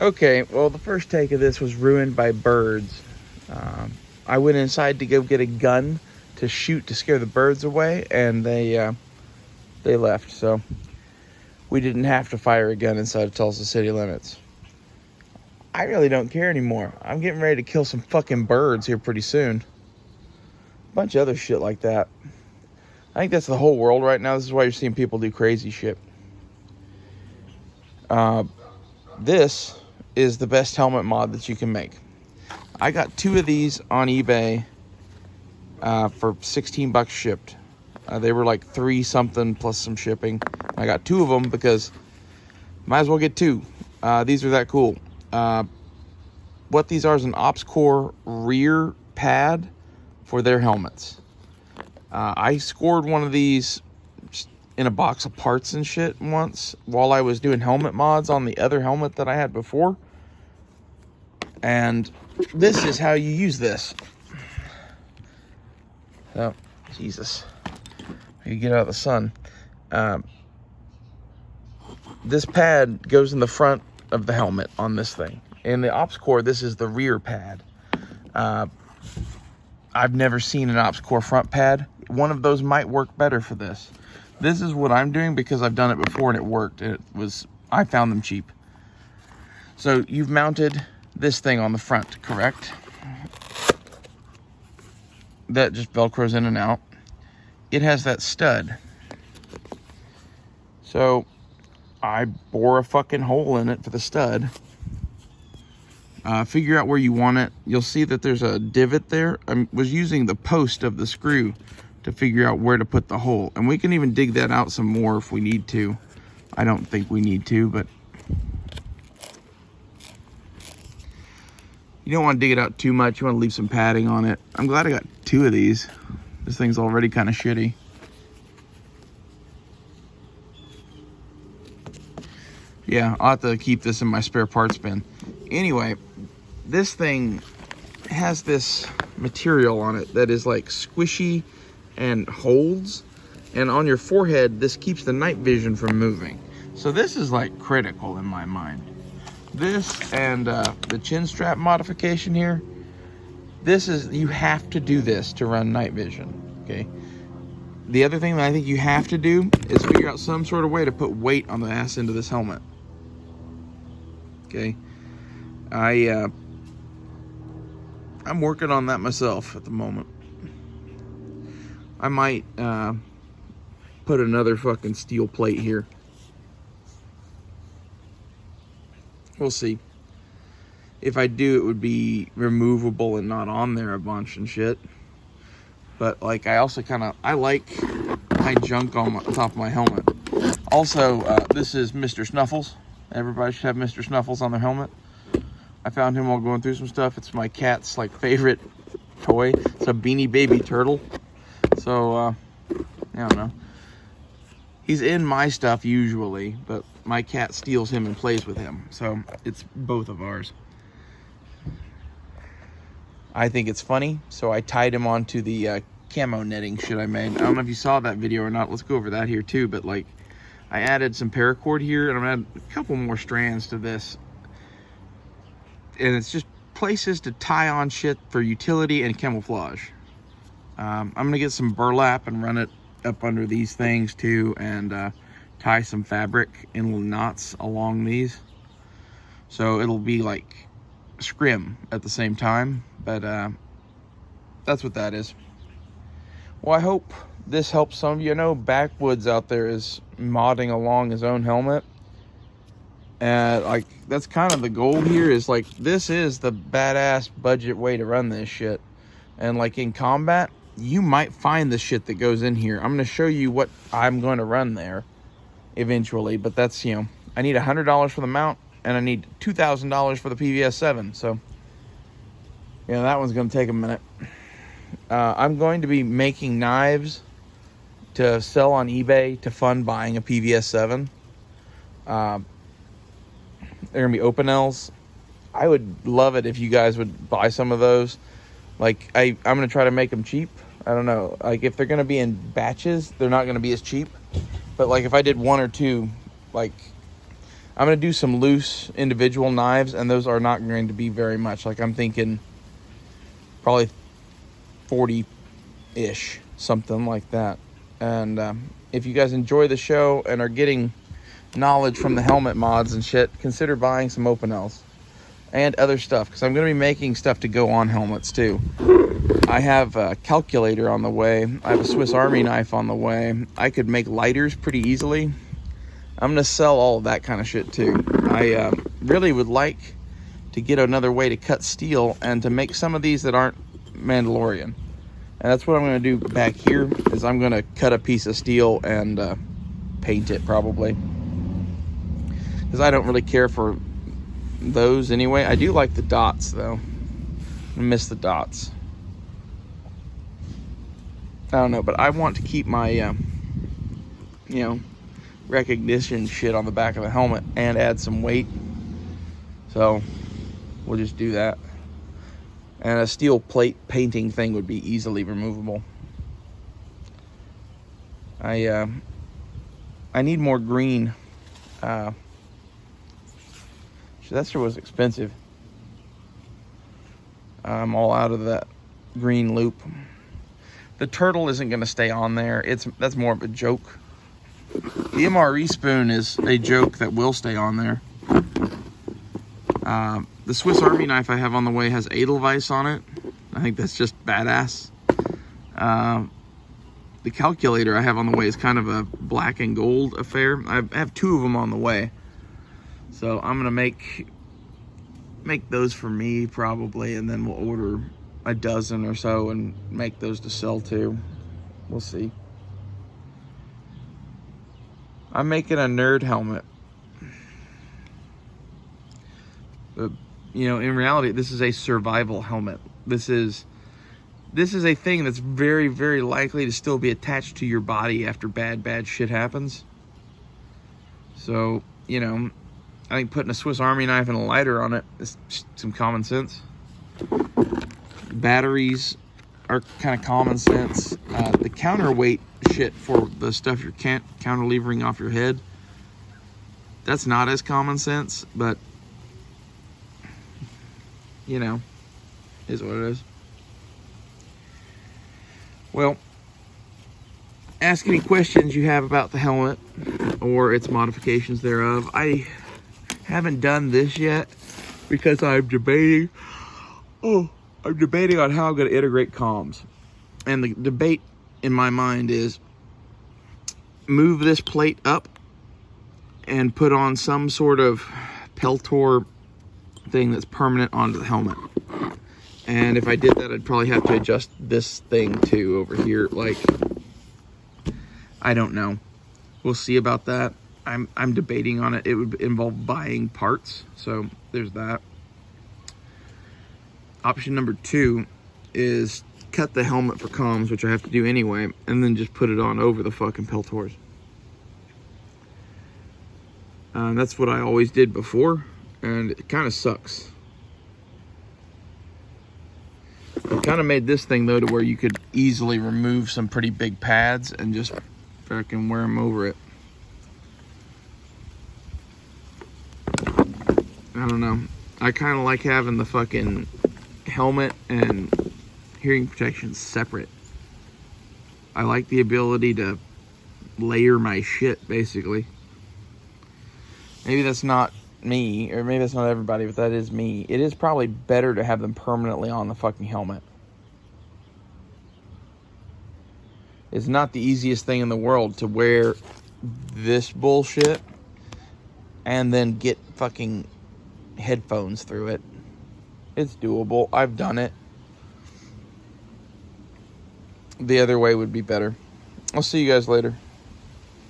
Okay, well, the first take of this was ruined by birds. I went inside to go get a gun to shoot to scare the birds away, and they left. So we didn't have to fire a gun inside of Tulsa city limits. I really don't care anymore. I'm getting ready to kill some fucking birds here pretty soon. A bunch of other shit like that. I think that's the whole world right now. This is why you're seeing people do crazy shit. This is the best helmet mod that you can make. I got 2 of these on eBay for $16 shipped. They were like 3 something plus some shipping. I got 2 of them because might as well get 2. These are that cool. What these are is an OpsCore rear pad for their helmets. I scored one of these in a box of parts and shit once while I was doing helmet mods on the other helmet that I had before. And this is how you use this. So, Jesus. I can get out of the sun. This pad goes in the front of the helmet on this thing. In the OpsCore, this is the rear pad. I've never seen an OpsCore front pad. One of those might work better for this. This is what I'm doing because I've done it before and it worked. I found them cheap. So you've mounted this thing on the front, correct? That just Velcros in and out. It has that stud. So I bore a fucking hole in it for the stud. Figure out where you want it. You'll see that there's a divot there. I was using the post of the screw to figure out where to put the hole. And we can even dig that out some more if we need to. I don't think we need to, but you don't want to dig it out too much. You want to leave some padding on it. I'm glad I got 2 of these. This thing's already kind of shitty. Yeah, I'll have to keep this in my spare parts bin. Anyway, this thing has this material on it that is like squishy and holds. And on your forehead, this keeps the night vision from moving. So this is like critical in my mind. This and the chin strap modification here, you have to do this to run night vision, okay? The other thing that I think you have to do is figure out some sort of way to put weight on the ass end of this helmet. Okay, I'm working on that myself at the moment. I might put another fucking steel plate here. We'll see. If I do, it would be removable and not on there a bunch and shit. But like, I also I like my junk on top of my helmet. Also, this is Mr. Snuffles. Everybody should have Mr. Snuffles on their helmet. I found him while going through some stuff. It's my cat's like favorite toy. It's a Beanie Baby turtle. So, I don't know. He's in my stuff usually, but my cat steals him and plays with him. So, it's both of ours. I think it's funny, so I tied him onto the camo netting shit I made. I don't know if you saw that video or not. Let's go over that here too, but like, I added some paracord here, and I'm gonna add a couple more strands to this. And it's just places to tie on shit for utility and camouflage. I'm gonna get some burlap and run it up under these things too, and tie some fabric in little knots along these. So it'll be like scrim at the same time, but that's what that is. Well, I hope this helps some of you. I know Backwoods out there is modding along his own helmet, and like, that's kind of the goal here, is like, this is the badass budget way to run this shit. And like, in combat, you might find the shit that goes in here. I'm going to show you what I'm going to run there eventually, but that's, you know, I need $100 for the mount, and I need $2,000 for the PVS-7. So, yeah, that one's going to take a minute. I'm going to be making knives to sell on eBay to fund buying a PVS-7. They're going to be Opinels. I would love it if you guys would buy some of those. Like, I'm going to try to make them cheap. I don't know. Like, if they're going to be in batches, they're not going to be as cheap. But, like, if I did 1 or 2, like, I'm going to do some loose individual knives, and those are not going to be very much. Like, I'm thinking probably 40-ish, something like that. And if you guys enjoy the show and are getting knowledge from the helmet mods and shit, consider buying some Opinels and other stuff, because I'm going to be making stuff to go on helmets too. I have a calculator on the way. I have a Swiss Army knife on the way. I could make lighters pretty easily. I'm going to sell all of that kind of shit too. I really would like to get another way to cut steel and to make some of these that aren't Mandalorian. And that's what I'm going to do back here, is I'm going to cut a piece of steel and paint it probably. Because I don't really care for those anyway. I do like the dots though. I miss the dots. I don't know, but I want to keep my, you know, recognition shit on the back of the helmet and add some weight. So we'll just do that. And a steel plate painting thing would be easily removable. I need more green. That sure was expensive. I'm all out of that green loop. The turtle isn't going to stay on there. That's more of a joke. The MRE spoon is a joke that will stay on there. The Swiss Army knife I have on the way has Edelweiss on it. I think that's just badass. The calculator I have on the way is kind of a black and gold affair. I have two of them on the way. So I'm gonna make those for me probably, and then we'll order a dozen or so and make those to sell too. We'll see. I'm making a nerd helmet. But, you know, in reality, this is a survival helmet. This is a thing that's very, very likely to still be attached to your body after bad shit happens. So, you know, I think putting a Swiss Army knife and a lighter on it is some common sense. Batteries are kind of common sense. The counterweight shit for the stuff you're counterlevering off your head, that's not as common sense, but, you know, is what it is. Well, ask any questions you have about the helmet or its modifications thereof. I haven't done this yet because I'm debating on how I'm going to integrate comms. And the debate in my mind is move this plate up and put on some sort of Peltor thing that's permanent onto the helmet. And if I did that, I'd probably have to adjust this thing too over here. Like, I don't know. We'll see about that. I'm debating on it. It would involve buying parts, so there's that. Option number 2 is cut the helmet for comms, which I have to do anyway, and then just put it on over the fucking Peltors. That's what I always did before, and it kind of sucks. I kind of made this thing though to where you could easily remove some pretty big pads and just fucking wear them over it. I don't know. I kind of like having the fucking helmet and hearing protection separate. I like the ability to layer my shit, basically. Maybe that's not me, or maybe that's not everybody, but that is me. It is probably better to have them permanently on the fucking helmet. It's not the easiest thing in the world to wear this bullshit and then get fucking headphones through it. It's doable. I've done it. The other way would be better. I'll see you guys later.